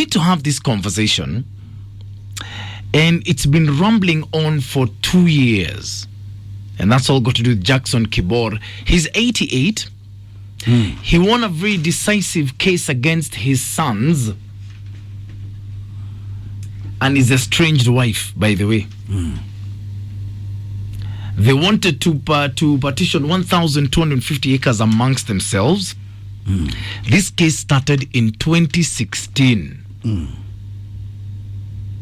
need to have this conversation, and it's been rumbling on for 2 years. And that's all got to do with Jackson Kibor. He's 88. He won a very decisive case against his sons and his estranged wife, by the way. They wanted to partition 1,250 acres amongst themselves. This case started in 2016.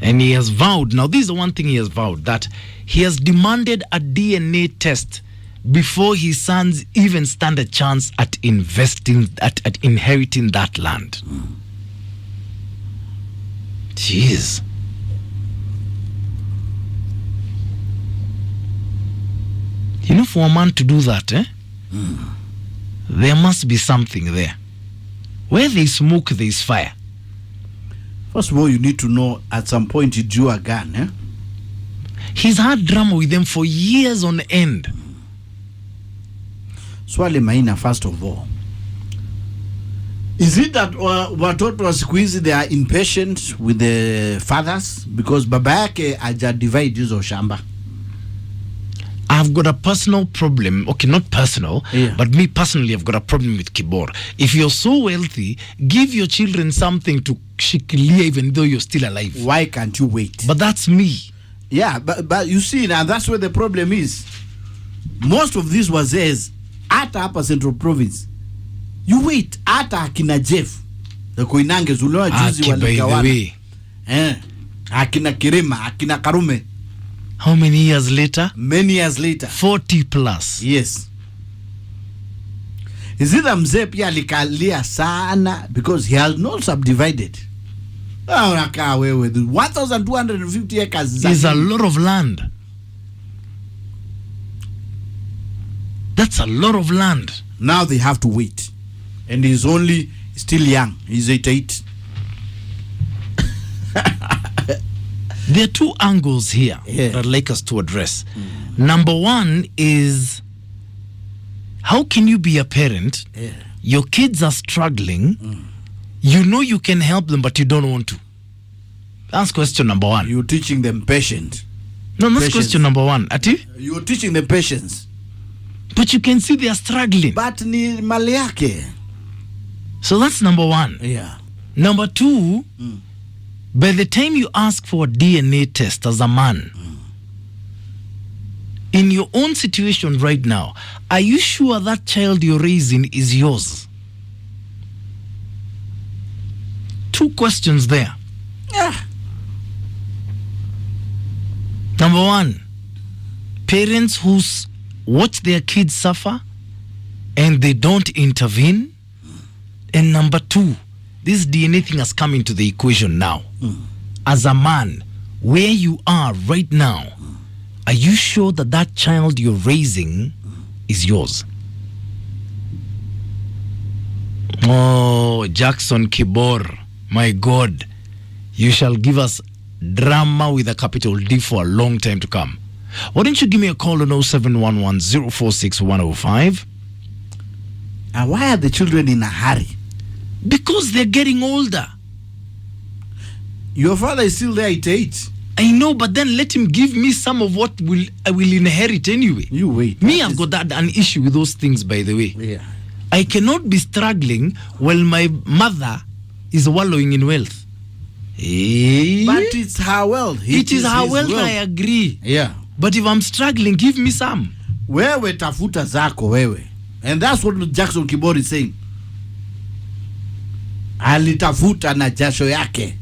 And he has vowed, now this is the one thing he has vowed, that he has demanded a DNA test before his sons even stand a chance at investing, at inheriting that land. Jeez. You know, for a man to do that, there must be something there. Where there is smoke, there is fire. First of all, you need to know at some point he drew a gun. He's had drama with them for years on end. Swale Maina, first of all, is it that watoto wa siku hizi they are impatient with the fathers because baba yake aja divide hizo shamba? I've got a personal problem. Okay, not personal, but me personally, I've got a problem with Kibor. If you're so wealthy, give your children something to shikilia even though you're still alive. Why can't you wait? But that's me. Yeah, but you see, now that's where the problem is. Most of these wazees, ata hapa Central Province, you wait, ata akina Jeff, the Koinange Zuloa juzi walikawana. Akina Kirema, akina Karume. How many years later? Many years later. 40 plus. Yes. Is it mzee pia alikalia sana because he has not subdivided? Unakaa wewe 1,250 acres is a lot of land. That's a lot of land. Now they have to wait. And he's only still young. He's 88. There are two angles here that I'd like us to address. Number one is, how can you be a parent? Your kids are struggling. You know you can help them, but you don't want to. That's question number one. You're teaching them patience. No, that's question number one. Ati? You're teaching them patience. But you can see they are struggling. But ni mali yake. So that's number one. Yeah. Number two, by the time you ask for a DNA test as a man, in your own situation right now, are you sure that child you're raising is yours? Two questions there. Yeah. Number one, parents who watch their kids suffer and they don't intervene. And number two, this DNA thing has come into the equation now. As a man, where you are right now, are you sure that that child you're raising is yours? Oh, Jackson Kibor, my God, you shall give us drama with a capital D for a long time to come. Why don't you give me a call on 0711 046 105? And why are the children in a hurry? Because they're getting older. Your father is still there at 8. I know, but then let him give me some of what I will inherit anyway. You wait. Me, I've got an issue with those things, by the way. Yeah. I cannot be struggling while my mother is wallowing in wealth. But it's her wealth. It is her wealth, I agree. Yeah. But if I'm struggling, give me some. Wewe tafuta zako wewe. And that's what Jackson Kibor is saying. Alitafuta na jasho yake.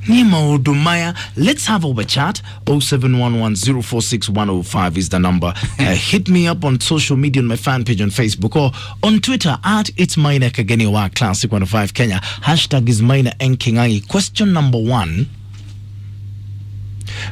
Nima Odumaya, let's have our chat. 0711046105 is the number. Hit me up on social media on my fan page on Facebook or on Twitter at it's Maina Kageni wa Classic 105 Kenya. Hashtag is Maina Nkingai. Question number one: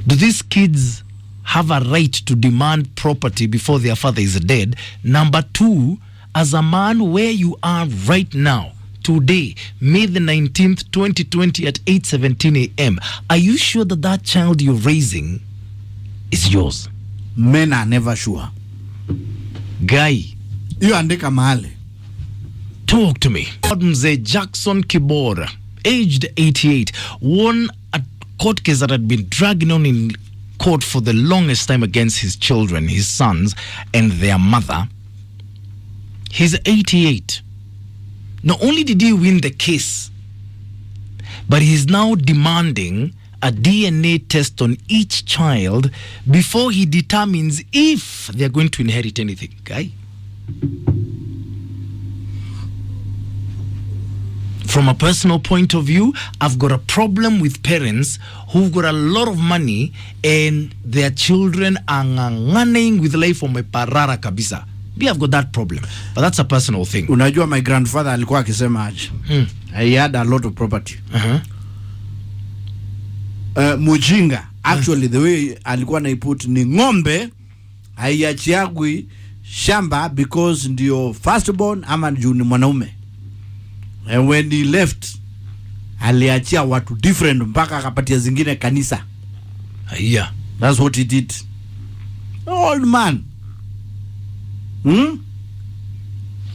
do these kids have a right to demand property before their father is dead? Number two, as a man where you are right now, today, May the 19th, 2020 at 8:17 a.m. are you sure that that child you're raising is yours? Men are never sure. Guy, you andika mahali. Talk to me. Mzee Jackson Kibor, aged 88, won a court case that had been dragging on in court for the longest time against his children, his sons, and their mother. He's 88. Not only did he win the case, but he's now demanding a DNA test on each child before he determines if they're going to inherit anything. Okay? From a personal point of view, I've got a problem with parents who've got a lot of money and their children are ngang'aning with life from a parara kabisa. Me, I've got that problem. But that's a personal thing. Unajua my grandfather alikuwa akisema aje. He had a lot of property. Mujinga, actually the way alikuwa naiput ni ng'ombe haiachiagwi shamba because ndio firstborn ama ndio ni mwanaume. And when he left, aliachia watu different mpaka akapatia zingine kanisa. Yeah. That's what he did. Old man.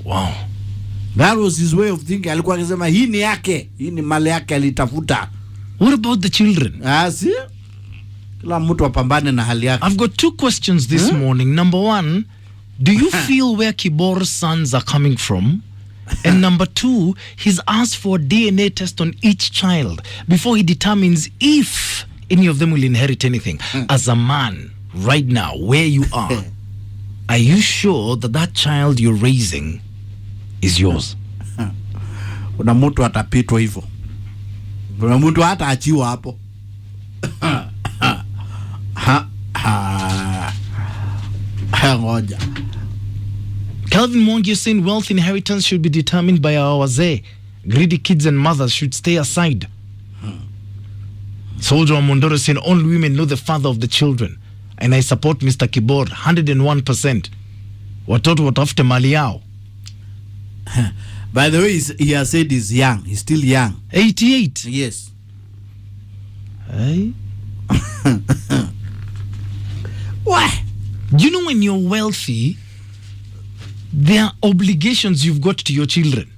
Wow. That was his way of thinking. Alikuwa akisema hii ni yake, hii ni mali yake alitafuta. What about the children? See? Kila mtu apambane na hali yake. I've got two questions this morning. Number one, do you feel where Kibor's sons are coming from? And number two, he's asked for a DNA test on each child before he determines if any of them will inherit anything. As a man, right now, where you are you sure that that child you're raising is yours? Kuna mtu atapitwa hivyo. Kuna mtu hata achiwa hapo. Ngoja. Calvin Mwangi is saying wealth inheritance should be determined by our wazee. Greedy kids and mothers should stay aside. Soldier Mondoro saying only women know the father of the children. And I support Mr. Kibor 101%. Watoto watafute mali yao. By the way, he has said he's young. He's still young. 88. Yes. Hey? Why? Do you know when you're wealthy, there are obligations you've got to your children?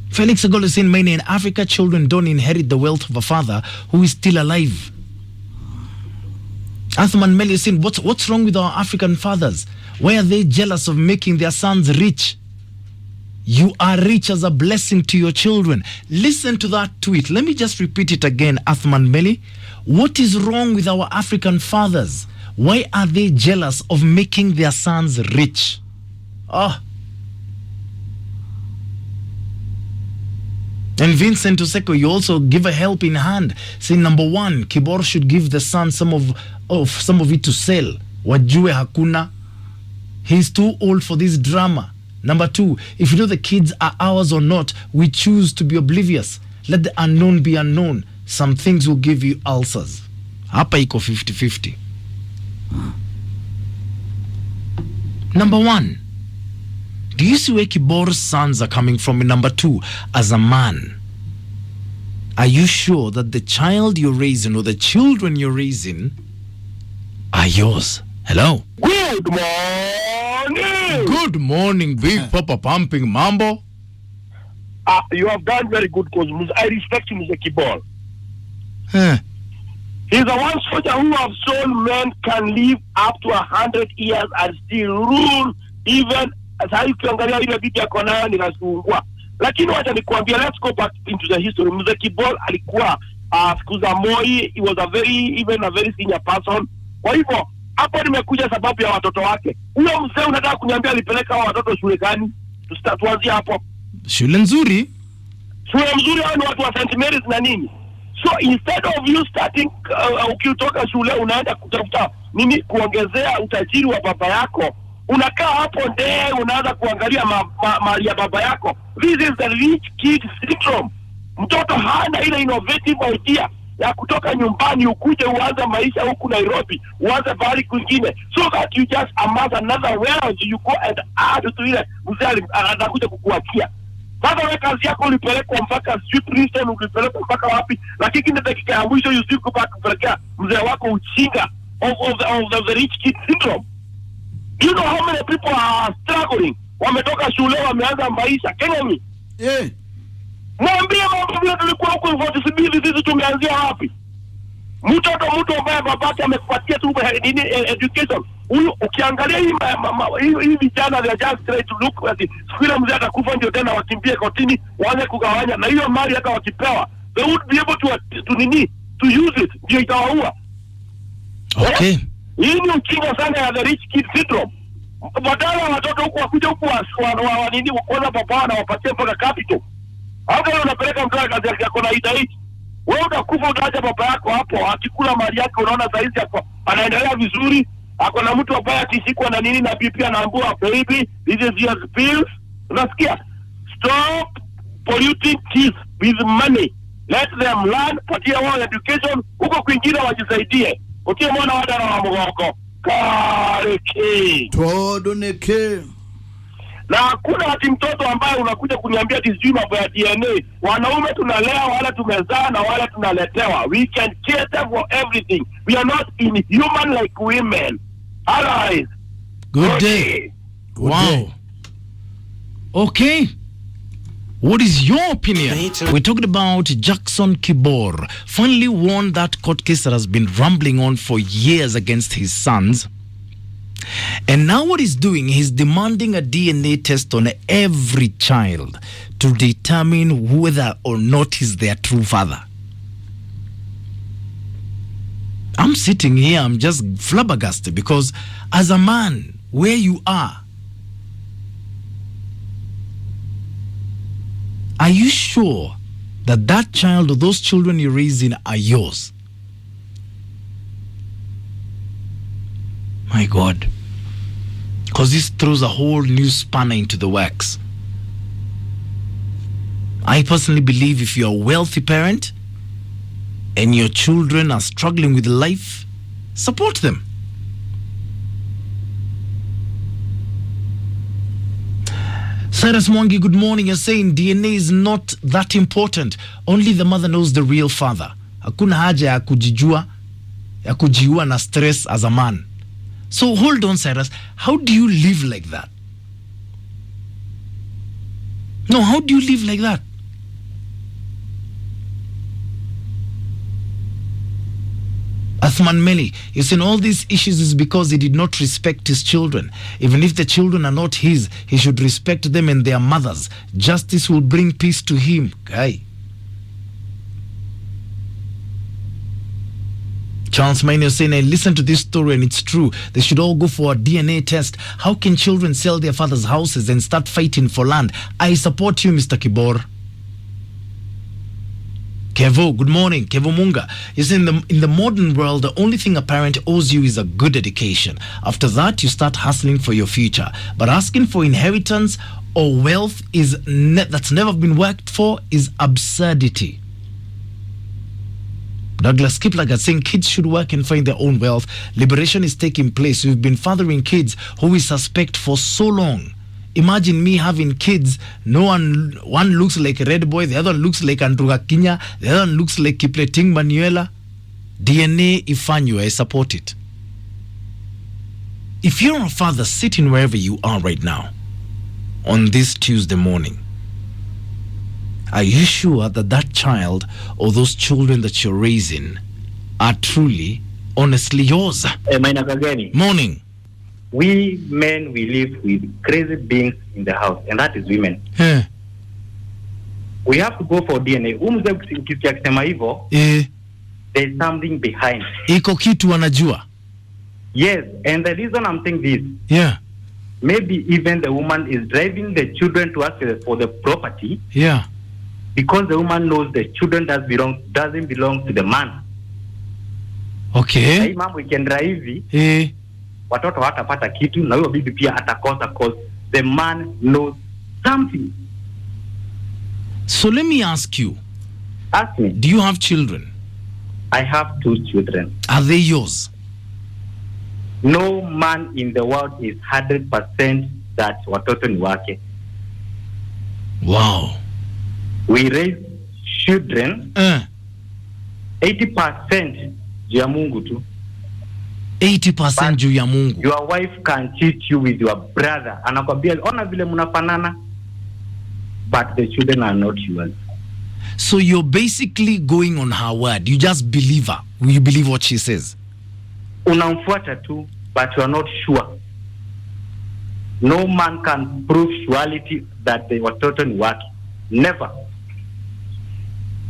Felix Agolo is saying, many in Africa, children don't inherit the wealth of a father who is still alive. Athman Meli is saying, what's wrong with our African fathers? Why are they jealous of making their sons rich? You are rich as a blessing to your children. Listen to that tweet. Let me just repeat it again, Athman Meli. What is wrong with our African fathers? Why are they jealous of making their sons rich? And Vincent Oseko, you also give a helping hand. Say, number one, Kibor should give the son some of it to sell. Wajue hakuna. He's too old for this drama. Number two, if you know the kids are ours or not, we choose to be oblivious. Let the unknown be unknown. Some things will give you ulcers. Hapa iko 50-50. Number one, do you see where Kibor's sons are coming from? And number two, as a man, are you sure that the child you're raising or the children you're raising are yours? Hello? Good morning! Good morning, Big Papa Pumping Mambo. You have done very good because I respect him as a Kibor. Huh. He's the one soldier who have shown men can live up to 100 years and still rule, even as I ukiangalia ile bibi yako nayo ni rasungwa. Lakini wacha nikwambia, let's go back into the history. Mzee Kibor alikuwa siku za Moi, he was a very senior person. Kwa hivyo hapo nimekuja sababu ya watoto wake. Huyo mzee unataka kuniambia alipeleka watoto shule gani? Tuanzie hapo. Shule nzuri. Shule nzuri hao ni watu wa St. Mary's na nini? So instead of you starting ukitoka shule unaenda kutafuta nini kuongezea utajiri wa baba yako, unakaa hapo ndee unaanza kuangalia mali ya baba yako. This is the rich kid syndrome. Mtoto hana ile innovative idea ya kutoka nyumbani ukuje uanze maisha huku Nairobi, uanze bahari kwingine, so that you just amass another wealth, you go and add to ile mzee anakuja kukuachia. Sasa wewe kazi yako ulipelekwa mpaka Princeton, ulipelekwa mpaka wapi, lakini kile dakika ya mwisho you still go back kupelekea mzee wako uchinga of the rich kid syndrome. You know how many people are struggling? Wametoka shule wameanza maisha. Kenya Mwambie mambo vile tulikuwa huko 47 sisi tumeanzia wapi? Mtu ambaye babake amekupatia tu nini education. Huyu ukiangalia hii vijana they just try to look at it. Sikila mzee atakufa ndio tena wakimbie kotini waanze kugawanya na hiyo mali hata wakipewa. They would be able to use it. Ndio itawaua. Okay. Hii ni ukinga sana ya the rich kid syndrome. Badala watoto huko wakuja huko wa nini kwanza papa na wapatie mpaka capital. Hapo unapeleka mtu kazi yake na itaiti. Wewe utakufa utaacha baba yako hapo akikula mali yake unaona saizi hapo anaendelea vizuri ako na mtu ambaye atishikwa na nini na BP anaambua baby this is your pills. Unasikia? Stop polluting kids with money. Let them learn, patia wao education huko kwingine wajisaidie. Utie mwana wadana wa mgoko. Kareke. Todo neke. Na hakuna ati mtoto ambaye unakuja kuniambia ati sijui mambo ya DNA. Wanaume tunalea wala tumezaa na wala tunaletewa. We can cater for everything. We are not inhuman like women. Alright. Good day. Wow. Okay. What is your opinion? We're talking about Jackson Kibor. Finally won that court case that has been rumbling on for years against his sons. And now what he's doing, he's demanding a DNA test on every child to determine whether or not he's their true father. I'm sitting here, I'm just flabbergasted because as a man, where you are you sure that that child or those children you're raising are yours? My God. Because this throws a whole new spanner into the works. I personally believe if you're a wealthy parent and your children are struggling with life, support them. Cyrus Mwangi, good morning. You're saying DNA is not that important. Only the mother knows the real father. Hakuna haja ya kujijua, ya kujiua na stress as a man. So hold on, Cyrus. How do you live like that? No, how do you live like that? Athman Meli, you saying all these issues is because he did not respect his children. Even if the children are not his, he should respect them and their mothers. Justice will bring peace to him. Guy. Charles Maina saying, I listened to this story and it's true. They should all go for a DNA test. How can children sell their father's houses and start fighting for land? I support you, Mr. Kibor. Kevo, good morning. Kevo Munga. You say in the modern world, the only thing a parent owes you is a good education. After that, you start hustling for your future. But asking for inheritance or wealth that's never been worked for is absurdity. Douglas Kiplagat saying kids should work and find their own wealth. Liberation is taking place. We've been fathering kids who we suspect for so long. Imagine me having kids. One looks like a Red Boy, the other looks like Andrew Kinya, the other looks like Kipleting Manuela. DNA Ifanyu, I support it. If you're a father sitting wherever you are right now, on this Tuesday morning, are you sure that that child or those children that you're raising are truly, honestly yours? Maina Kageni. Morning. We men, we live with crazy beings in the house, and that is women. Yeah. We have to go for DNA. Ukisikia kusema hivyo, there's something behind. Iko kitu wanajua. Yes, and the reason I'm saying this, Yeah. maybe even the woman is driving the children to ask for the property. Yeah. Because the woman knows the children doesn't belong to the man. Okay. Hii mambo ikienda hivi, watoto hatapata kitu na huyo bibi pia atakosa cause the man knows something. So let me ask you. Ask me. Do you have children? I have 2 children. Are they yours? No man in the world is 100% that watoto ni wake. Wow. We raise children 80% juu ya Mungu tu. 80% juu ya Mungu. Your wife can cheat you with your brother. Anakwambia ona vile mnafanana. but the children are not yours. So you're basically going on her word. You just believe her. You believe what she says. Unamfuata tu, but you are not sure. No man can prove surety that the watoto ni wake. Never.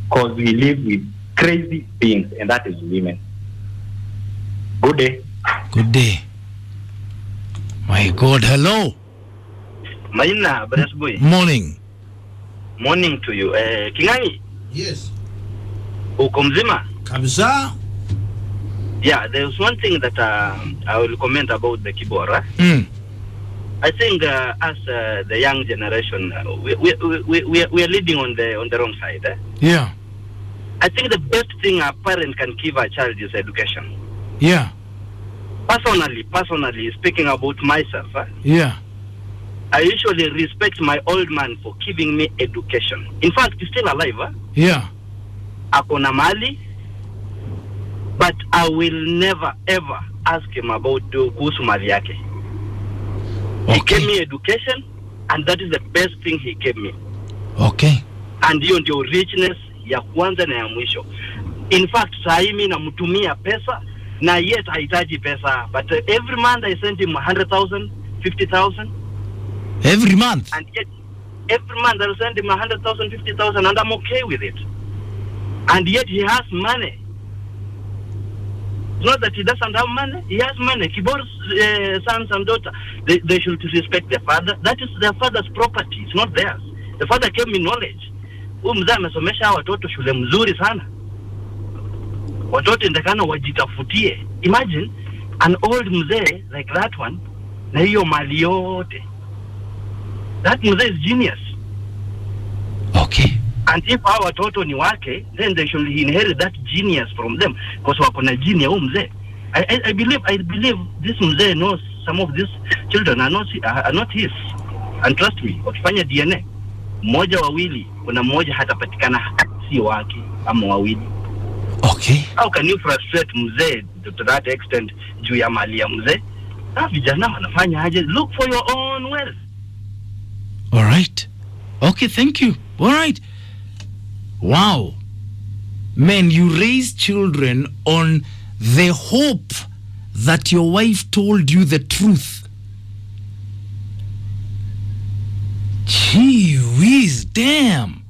Because we live with crazy beings, and that is women. Good day. Good day. My God, hello. Maina, Brass Boy. Morning. Morning to you. Kingangi, Yes. uko mzima? Kabisa. Yeah, there's one thing that I will comment about the Kibora. I think as the young generation, we are leading on the wrong side. Yeah. I think the best thing a parent can give a child is education. Yeah. Personally, speaking about myself, Yeah. I usually respect my old man for giving me education. In fact, he's still alive. Yeah. Akona mali, but I will never ever ask him about kuhusu mali yake. He gave me education, and that is the best thing he gave me. Okay. And hiyo ndio richness ya kwanza na ya mwisho. In fact, saa hii mimi namtumia pesa na yet hahitaji pesa, but every month I send him 100,000, 50,000. Every month? And yet every month I'll send him 100,000, 50,000, and I'm okay with it. And yet he has money. It's not that he doesn't have money. He has money. Kibor's sons and daughters, they should respect their father. That is their father's property. It's not theirs. The father gave me knowledge. Mzee amesomesha watoto shule mzuri sana. Watoto indakana wajitafutie. Imagine an old mzee like that one na hiyo mali yote. That mzee is genius. Okay. And if our watoto ni wake, then they should inherit that genius from them. Because wako na genius mzee. I believe this mzee knows some of these children are not his. And trust me, wakifanya DNA, mmoja wawili, kuna mmoja hatapatikana si wake ama wawili. Okay. How can you frustrate mzee to that extent juu ya mali ya mzee? Vijana wanafanya aje? Look for your own wealth. All right. Okay, thank you. All right. Wow. Man, you raise children on the hope that your wife told you the truth. Gee whiz, damn.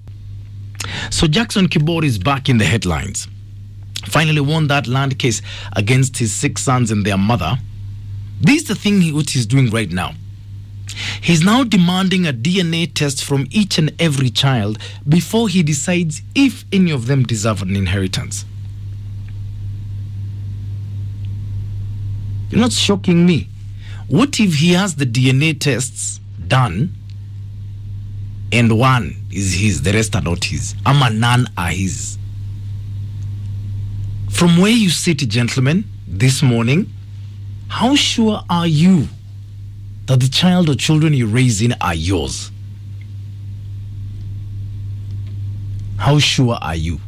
So Jackson Kibor is back in the headlines. Finally won that land case against his 6 sons and their mother. This is the thing what he's doing right now. He's now demanding a DNA test from each and every child before he decides if any of them deserve an inheritance. You're not shocking me. What if he has the DNA tests done and one is his, the rest are not his? Ama none are his. From where you sit, gentlemen, this morning, how sure are you that the child or children you raise in are yours? How sure are you?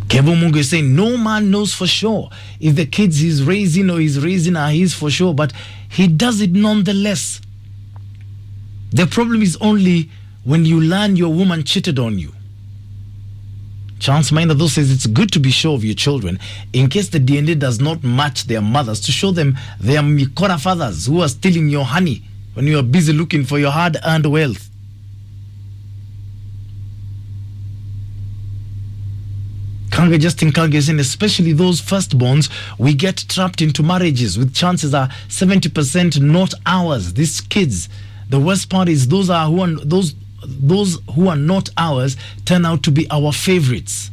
Kevo Mungu is saying no man knows for sure if the kids he's raising or he's raising are his for sure, but he does it nonetheless. The problem is only when you learn your woman cheated on you. Chance Maina though says it's good to be sure of your children in case the DNA does not match their mothers, to show them they are Mikora fathers who are stealing your honey when you are busy looking for your hard-earned wealth. Kanga Justin Kanga is saying especially those firstborns, we get trapped into marriages with chances are 70% not ours. These kids, the worst part is those who are not ours turn out to be our favorites.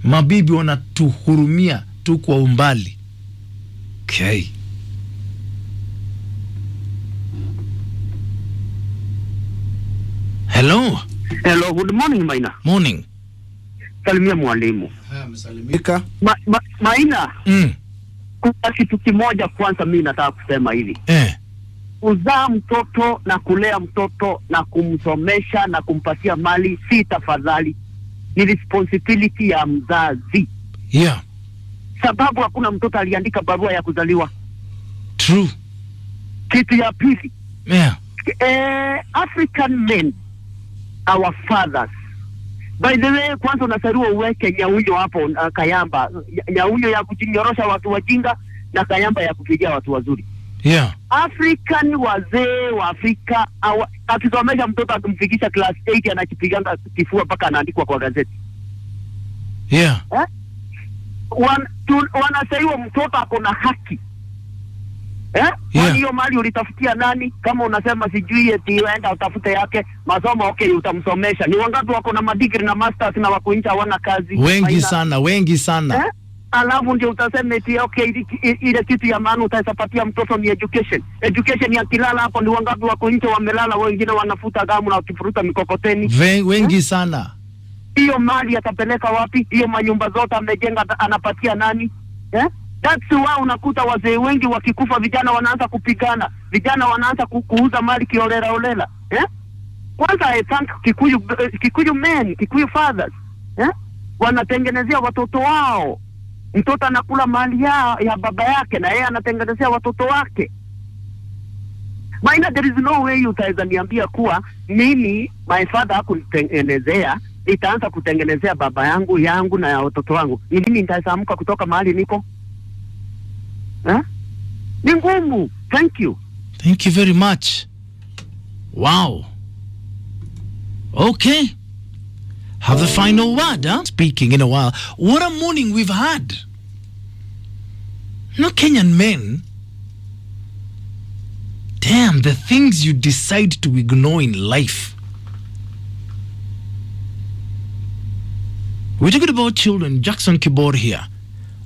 Mabibi wanatuhurumia tu kwa umbali. Okay. Hello. Hello, good morning Maina. Morning. Salimia mwalimu. Msalimika. Maina. Kuna kitu kimoja kwanza mimi nataka kusema hivi. Kuzaa mtoto na kulea mtoto na kumsomesha na kumpatia mali si tafadhali, ni responsibility ya mzazi. Yeah. Sababu hakuna mtoto aliandika barua ya kuzaliwa. True. Kitu ya pili. Yeah. African men, our fathers. By the way, kwanza unasariwa uweke nyaunyo hapo, kayamba. Nyaunyo ya kuchinyorosha watu wajinga na kayamba ya kupigia watu wazuri. Yeah. African wazee wa Afrika, akisomesha mtoto akimfikisha class 8 anachipiganga kifua mpaka anaandikwa kwa gazeti. Yeah. Wanasaiwa mtoto ako na haki. Hiyo mali ulitafutia nani? Kama unasema sijui eti uenda utafute yake masomo, okay, utamsomesha. Ni wangapi wako na madigri na masters na wako nje hawana kazi? Wengi sana. Alafu ndio utasema eti okay, ile kitu ya maana utasapatia mtoto ni education. Education ya kilala hapo, ni wangapi wako nje wamelala, wengine wanafuta gamu na wakifuruta mikokoteni. Wengi sana. Hiyo mali atapeleka wapi? Hiyo manyumba zote amejenga anapatia nani? That's why unakuta wazee wengi wakikufa, vijana wanaanza kupigana, vijana wanaanza kuuza mali kiolela. Kwanza I thank Kikuyu men, Kikuyu fathers. Wanatengenezea watoto wao. Mtoto anakula mali ya baba yake na yeye anatengenezea watoto wake. Maina, there is no way utaweza niambia kuwa mimi my father hakunitengenezea, nitaanza kutengenezea baba yangu na ya watoto wangu. Ni lini nitaamka kutoka mahali niko? Ni ngumu. Thank you very much. Wow. Okay, have the final word, speaking in a while. What a morning we've had. No, Kenyan men, damn, the things you decide to ignore in life. We're talking about children. Jackson Kibor here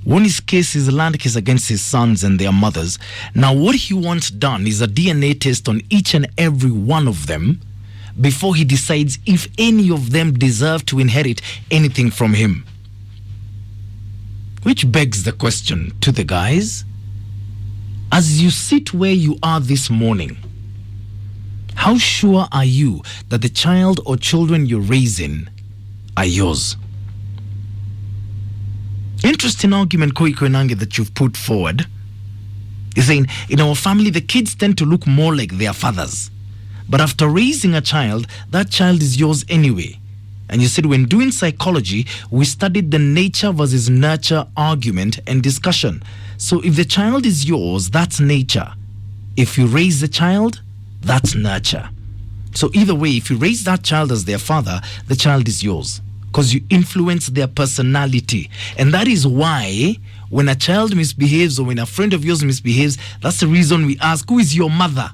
won his case, his land case against his sons and their mothers. Now what he wants done is a DNA test on each and every one of them before he decides if any of them deserve to inherit anything from him. Which begs the question to the guys, as you sit where you are this morning, how sure are you that the child or children you're raising are yours? Interesting argument, Koi Koinange, that you've put forward. You're saying, in our family, the kids tend to look more like their fathers. But after raising a child, that child is yours anyway. And you said when doing psychology, we studied the nature versus nurture argument and discussion. So if the child is yours, that's nature. If you raise the child, that's nurture. So either way, if you raise that child as their father, the child is yours, because you influence their personality. And that is why when a child misbehaves or when a friend of yours misbehaves, that's the reason we ask, who is your mother?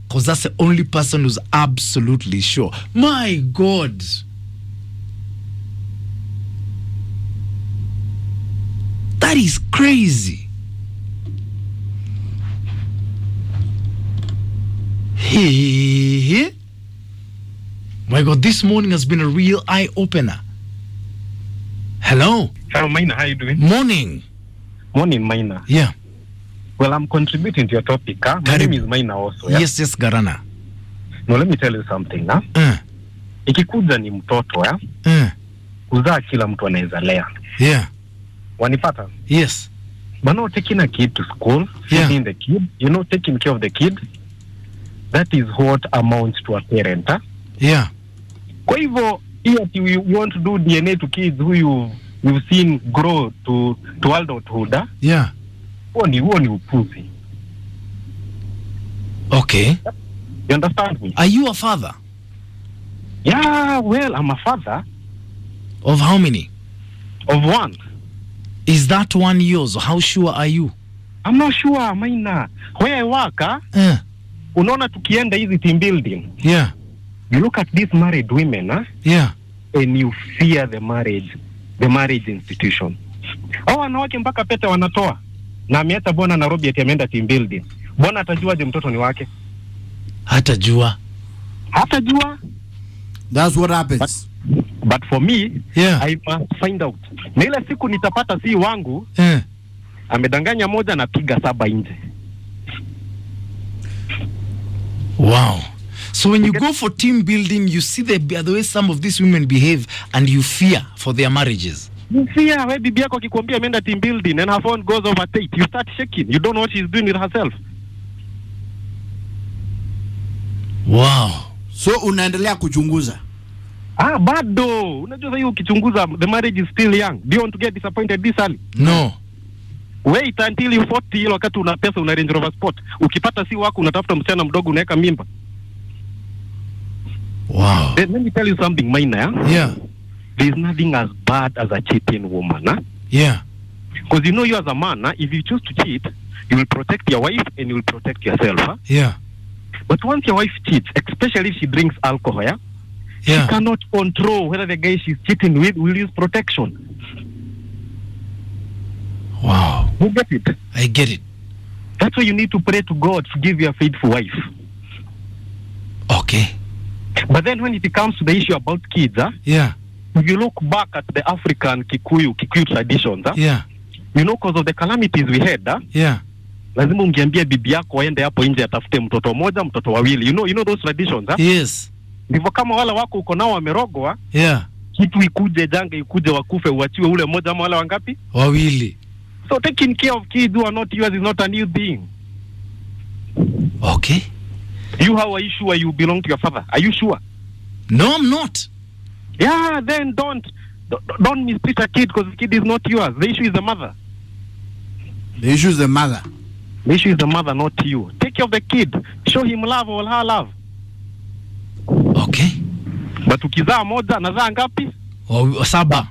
Because that's the only person who's absolutely sure. My God. That is crazy. Hey. My God, this morning has been a real eye-opener. Hello. Hello, Maina. How are you doing? Morning. Morning, Maina. Yeah. Well, I'm contributing to your topic. Huh? My name is Maina also. Yeah? Yes, Garana. No, let me tell you something. Huh? Ikikuja ni mtoto, ya? Kuzaa kila mtu anaweza lea. Yeah. Wanipata? Yes. But no, taking a kid to school, feeding the kid, taking care of the kid, that is what amounts to a parent. Huh? Yeah. Kwa hivyo, you want to do DNA to kids who you've seen grow to adulthood. Huh? Yeah. Huo ni upuzi. Okay. You understand me? Are you a father? Yeah, well, I'm a father. Of how many? Of one. Is that one yours? How sure are you? I'm not sure, Maina. Where I work, unaona tukienda hizi team building. Yeah. You look at these married women, Yeah. And you fear the marriage institution. Hao wanawake mpaka pete wanatoa. Na ameacha bwana Nairobi ati ameenda team building. Bwana atajuaje mtoto ni wake? Hatajua. That's what happens. But for me, yeah, I must find out. Na ile siku nitapata si wangu, amedanganya moja na piga 7 nje. Wow. So when you go for team building, you see the way some of these women behave and you fear for their marriages. You fear, when bibi yako akikwambia ameenda team building and her phone goes over tape, you start shaking. You don't know what she's doing with herself. Wow. So unaendelea kuchunguza? Bado. Unajua hiyo ukichunguza, the marriage is still young. Do you want to get disappointed this early? No. Wait until you 40 ile wakati una pesa, una Range Rover Sport. Ukipata si wako, unatafuta msichana mdogo, unaweka mimba. Wow. Then let me tell you something, Maina. Yeah. There's nothing as bad as a cheating woman. Yeah. Because you know, you as a man, if you choose to cheat, you will protect your wife and you will protect yourself. Yeah. But once your wife cheats, especially if she drinks alcohol, she cannot control whether the guy she's cheating with will use protection. Wow. You get it? I get it. That's why you need to pray to God to give you a faithful wife. Okay. But then when it comes to the issue about kids, yeah, if you look back at the African Kikuyu traditions, yeah, you know, because of the calamities we had, yeah, lazima ungeambia bibi yako aende hapo nje atafute mtoto mmoja, mtoto wawili. You know those traditions, Yes. Ndivyo kama wala wako uko nao wamerogwa, yeah, kitu ikuje, janga ikuje, wakufe, uachiwe ule mmoja ama wala wangapi? Wawili. So taking care of kids who are not yours is not a new thing. Okay. How are you sure you belong to your father? Are you sure? No, I'm not. Yeah, then don't mistreat a kid because the kid is not yours. The issue is the mother. The issue is the mother. The issue is the mother, not you. Take care of the kid. Show him love or her love. Okay. But ukizaa moja, nazaa ngapi? Saba.